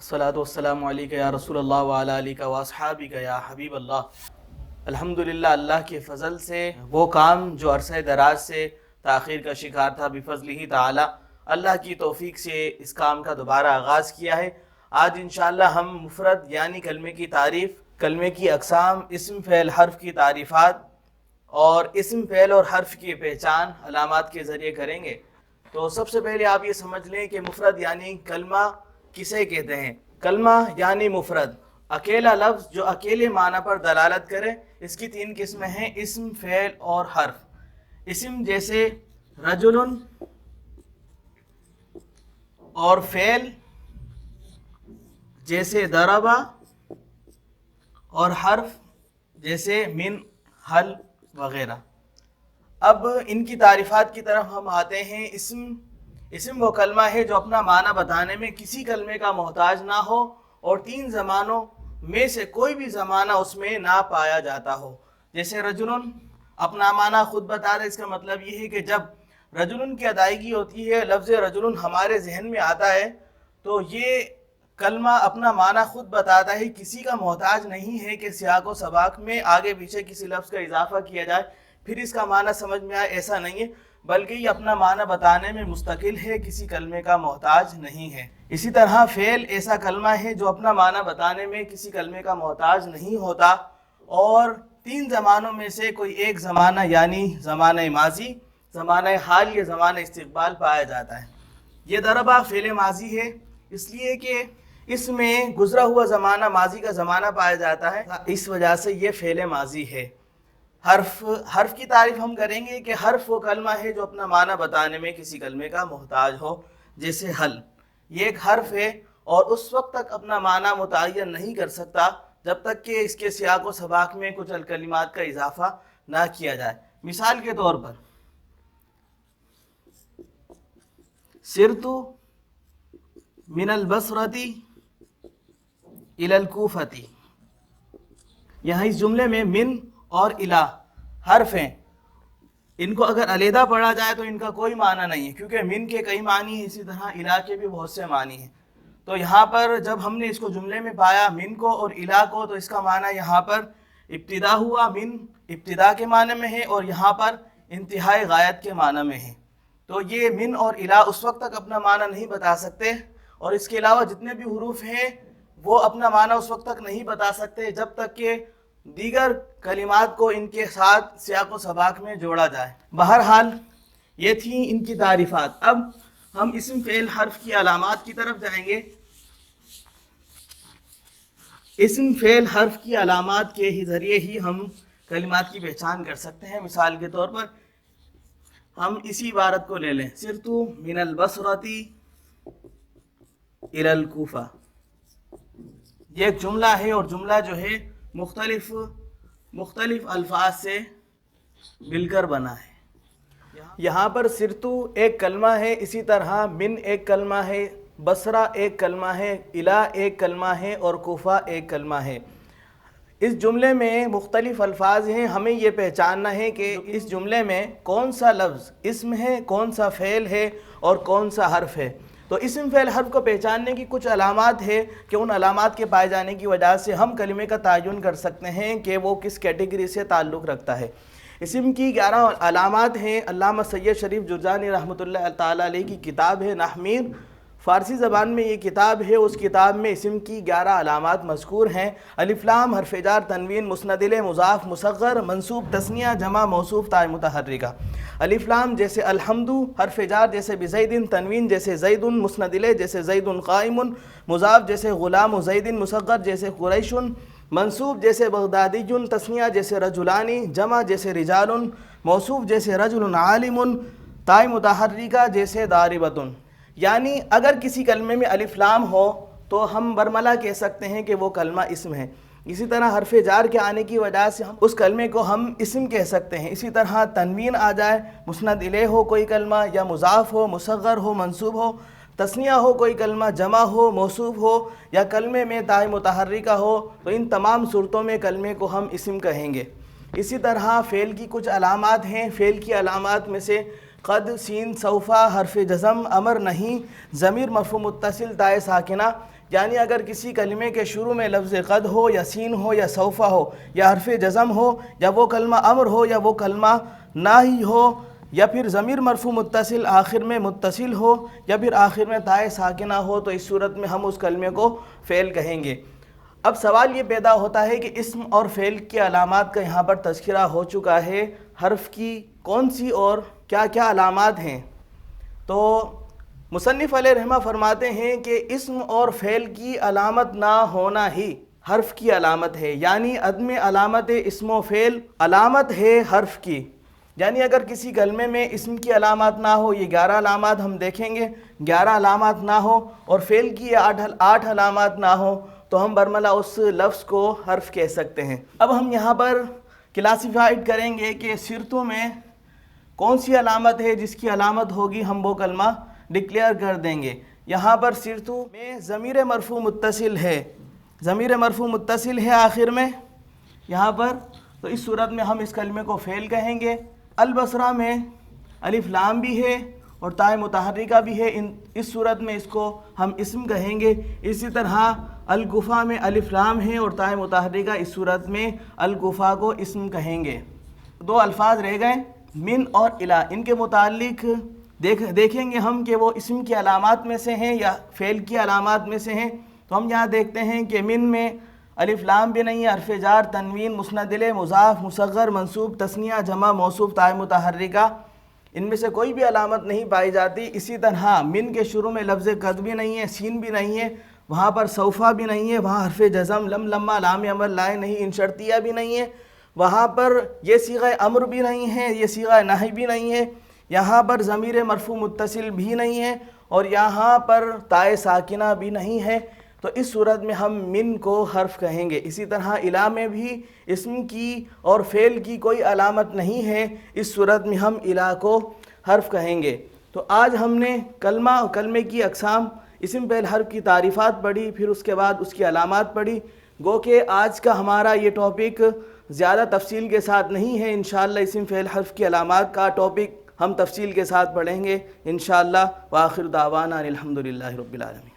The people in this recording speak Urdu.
الصلاۃ والسلام علیکہ یا رسول اللہ وعلی آلہ و اصحابہ یا حبیب اللہ۔ الحمدللہ، اللہ کے فضل سے وہ کام جو عرصہ دراز سے تاخیر کا شکار تھا، بفضلہ تعالی اللہ کی توفیق سے اس کام کا دوبارہ آغاز کیا ہے۔ آج انشاءاللہ ہم مفرد یعنی کلمے کی تعریف، کلمے کی اقسام، اسم فعل حرف کی تعریفات اور اسم فعل اور حرف کی پہچان علامات کے ذریعے کریں گے۔ تو سب سے پہلے آپ یہ سمجھ لیں کہ مفرد یعنی کلمہ کسے کہتے ہیں۔ کلمہ یعنی مفرد، اکیلا لفظ جو اکیلے معنی پر دلالت کرے۔ اس کی تین قسمیں ہیں، اسم، فعل اور حرف۔ اسم جیسے رجل اور فعل جیسے ضربا اور حرف جیسے من، حل وغیرہ۔ اب ان کی تعریفات کی طرف ہم آتے ہیں۔ اسم وہ کلمہ ہے جو اپنا معنی بتانے میں کسی کلمے کا محتاج نہ ہو اور تین زمانوں میں سے کوئی بھی زمانہ اس میں نہ پایا جاتا ہو۔ جیسے رجلن اپنا معنی خود بتا دے، اس کا مطلب یہ ہے کہ جب رجلن کی ادائیگی ہوتی ہے، لفظ رجلن ہمارے ذہن میں آتا ہے تو یہ کلمہ اپنا معنی خود بتاتا ہے، کسی کا محتاج نہیں ہے کہ سیاق و سباق میں آگے پیچھے کسی لفظ کا اضافہ کیا جائے پھر اس کا معنی سمجھ میں آئے، ایسا نہیں ہے، بلکہ یہ اپنا معنی بتانے میں مستقل ہے، کسی کلمے کا محتاج نہیں ہے۔ اسی طرح فعل ایسا کلمہ ہے جو اپنا معنی بتانے میں کسی کلمے کا محتاج نہیں ہوتا اور تین زمانوں میں سے کوئی ایک زمانہ یعنی زمانہ ماضی، زمانہ حال یا زمانہ استقبال پایا جاتا ہے۔ یہ ضربا فعل ماضی ہے، اس لیے کہ اس میں گزرا ہوا زمانہ ماضی کا زمانہ پایا جاتا ہے، اس وجہ سے یہ فعل ماضی ہے۔ حرف کی تعریف ہم کریں گے کہ حرف وہ کلمہ ہے جو اپنا معنی بتانے میں کسی کلمے کا محتاج ہو، جیسے حل، یہ ایک حرف ہے اور اس وقت تک اپنا معنی متعین نہیں کر سکتا جب تک کہ اس کے سیاق و سباق میں کچھ الکلمات کا اضافہ نہ کیا جائے۔ مثال کے طور پر سرت من البصرۃ الی الکوفۃ، یہاں اس جملے میں من اور الہ حرف ہیں، ان کو اگر علیحدہ پڑھا جائے تو ان کا کوئی معنی نہیں ہے، کیونکہ من کے کئی معنی ہیں، اسی طرح الہ کے بھی بہت سے معنی ہیں۔ تو یہاں پر جب ہم نے اس کو جملے میں پایا من کو اور الہ کو، تو اس کا معنی یہاں پر ابتدا ہوا، من ابتدا کے معنی میں ہے اور یہاں پر انتہائی غایت کے معنی میں ہے۔ تو یہ من اور الہ اس وقت تک اپنا معنی نہیں بتا سکتے اور اس کے علاوہ جتنے بھی حروف ہیں وہ اپنا معنی اس وقت تک نہیں بتا سکتے جب تک کہ دیگر کلمات کو ان کے ساتھ سیاق و سباق میں جوڑا جائے۔ بہرحال یہ تھیں ان کی تعریفات۔ اب ہم اسم فعل حرف کی علامات کی طرف جائیں گے۔ اسم فعل حرف کی علامات کے ہی ذریعے ہی ہم کلمات کی پہچان کر سکتے ہیں۔ مثال کے طور پر ہم اسی عبارت کو لے لیں، سرت من البصرۃ الی الکوفہ۔ یہ ایک جملہ ہے اور جملہ جو ہے مختلف الفاظ سے مل کر بنا ہے۔ یہاں پر سرتو ایک کلمہ ہے، اسی طرح من ایک کلمہ ہے، بصرہ ایک کلمہ ہے، الہ ایک کلمہ ہے اور کوفہ ایک کلمہ ہے۔ اس جملے میں مختلف الفاظ ہیں، ہمیں یہ پہچاننا ہے کہ اس جملے میں کون سا لفظ اسم ہے، کون سا فعل ہے اور کون سا حرف ہے۔ تو اسم فعل حرف کو پہچاننے کی کچھ علامات ہے کہ ان علامات کے پائے جانے کی وجہ سے ہم کلمے کا تعین کر سکتے ہیں کہ وہ کس کیٹیگری سے تعلق رکھتا ہے۔ اسم کی 11 علامات ہیں۔ علامہ سید شریف جرجانی رحمۃ اللہ تعالیٰ علیہ کی کتاب ہے نحمیر، فارسی زبان میں یہ کتاب ہے۔ اس کتاب میں اسم کی 11 علامات مذکور ہیں۔ الف لام، حرف جر، تنوین، مسند الیہ، مضاف، مصغر، منصوب، تثنیہ، جمع، موصوف، تاء متحرکہ۔ الف لام جیسے الحمد، حرف جر جیسے بزید، تنوین جیسے زید، مسند الیہ جیسے زید قائم، مضاف جیسے غلام زید، مصغر جیسے قریش، منصوب جیسے بغدادی، تثنیہ جیسے رجلانی، جمع جیسے رجال، موصوف جیسے رجل عالم، تاء متحرکہ جیسے ضاربۃ۔ یعنی اگر کسی کلمے میں الف لام ہو تو ہم برملا کہہ سکتے ہیں کہ وہ کلمہ اسم ہے۔ اسی طرح حرف جار کے آنے کی وجہ سے ہم اس کلمے کو ہم اسم کہہ سکتے ہیں۔ اسی طرح تنوین آ جائے، مسند الیہ ہو کوئی کلمہ، یا مضاف ہو، مصغر ہو، منصوب ہو، تثنیہ ہو کوئی کلمہ، جمع ہو، موصوف ہو، یا کلمے میں تاء متحرکہ ہو، تو ان تمام صورتوں میں کلمے کو ہم اسم کہیں گے۔ اسی طرح فعل کی کچھ علامات ہیں۔ فعل کی علامات میں سے قد سین سوفا حرف جزم امر نہیں ضمیر مرفوع متصل تائے ساکنہ، یعنی اگر کسی کلمے کے شروع میں لفظ قد ہو یا سین ہو یا سوفا ہو یا حرف جزم ہو یا وہ کلمہ امر ہو یا وہ کلمہ ناہی ہو یا پھر ضمیر مرفوع متصل آخر میں متصل ہو یا پھر آخر میں تائے ساکنہ ہو، تو اس صورت میں ہم اس کلمے کو فعل کہیں گے۔ اب سوال یہ پیدا ہوتا ہے کہ اسم اور فعل کی علامات کا یہاں پر تذکرہ ہو چکا ہے، حرف کی کون سی اور کیا کیا علامات ہیں؟ تو مصنف علیہ رحمہ فرماتے ہیں کہ اسم اور فعل کی علامت نہ ہونا ہی حرف کی علامت ہے، یعنی عدم علامت اسم و فعل علامت ہے حرف کی۔ یعنی اگر کسی کلمے میں اسم کی علامات نہ ہو، یہ 11 علامات ہم دیکھیں گے، 11 علامات نہ ہو اور فعل کی یہ 8 علامات نہ ہو، تو ہم برملا اس لفظ کو حرف کہہ سکتے ہیں۔ اب ہم یہاں پر کلاسیفائڈ کریں گے کہ صرتوں میں کون سی علامت ہے، جس کی علامت ہوگی ہم وہ کلمہ ڈکلیئر کر دیں گے۔ یہاں پر صرتوں میں ضمیر مرفوع متصل ہے، ضمیر مرفوع متصل ہے آخر میں یہاں پر، تو اس صورت میں ہم اس کلمے کو فعل کہیں گے۔ البصرہ میں الف لام بھی ہے اور تائے متحرکہ بھی ہے، اس صورت میں اس کو ہم اسم کہیں گے۔ اسی طرح الکوفہ میں الف لام ہے اور تائے متحرکہ، اس صورت میں الکوفہ کو اسم کہیں گے۔ 2 الفاظ رہ گئے من اور الا، ان کے متعلق دیکھیں گے ہم کہ وہ اسم کی علامات میں سے ہیں یا فعل کی علامات میں سے ہیں۔ تو ہم یہاں دیکھتے ہیں کہ من میں الف لام بھی نہیں ہے، حرف جار، تنوین، مسند الیہ، مضاف، مصغر، منصوب، تثنیہ، جمع، موصوف، تائے متحرکہ، ان میں سے کوئی بھی علامت نہیں پائی جاتی۔ اسی طرح من کے شروع میں لفظ قد بھی نہیں ہے، سین بھی نہیں ہے، وہاں پر سوفا بھی نہیں ہے، وہاں حرف جزم لم لما لام امر لائے نہیں، ان شرطیہ بھی نہیں ہے، وہاں پر یہ صیغہ امر بھی نہیں ہے، یہ صیغہ نہی بھی نہیں ہے، یہاں پر ضمیر مرفوع متصل بھی نہیں ہے اور یہاں پر تائے ساکنہ بھی نہیں ہے، تو اس صورت میں ہم من کو حرف کہیں گے۔ اسی طرح الا میں بھی اسم کی اور فعل کی کوئی علامت نہیں ہے، اس صورت میں ہم الا کو حرف کہیں گے۔ تو آج ہم نے کلمہ اور کلمے کی اقسام، اسم فعل حرف کی تعریفات پڑھی، پھر اس کے بعد اس کی علامات پڑھی۔ گو کہ آج کا ہمارا یہ ٹاپک زیادہ تفصیل کے ساتھ نہیں ہے، انشاءاللہ اسم فعل حرف کی علامات کا ٹاپک ہم تفصیل کے ساتھ پڑھیں گے انشاءاللہ۔ وآخر دعوانا الحمدللہ رب العالمین۔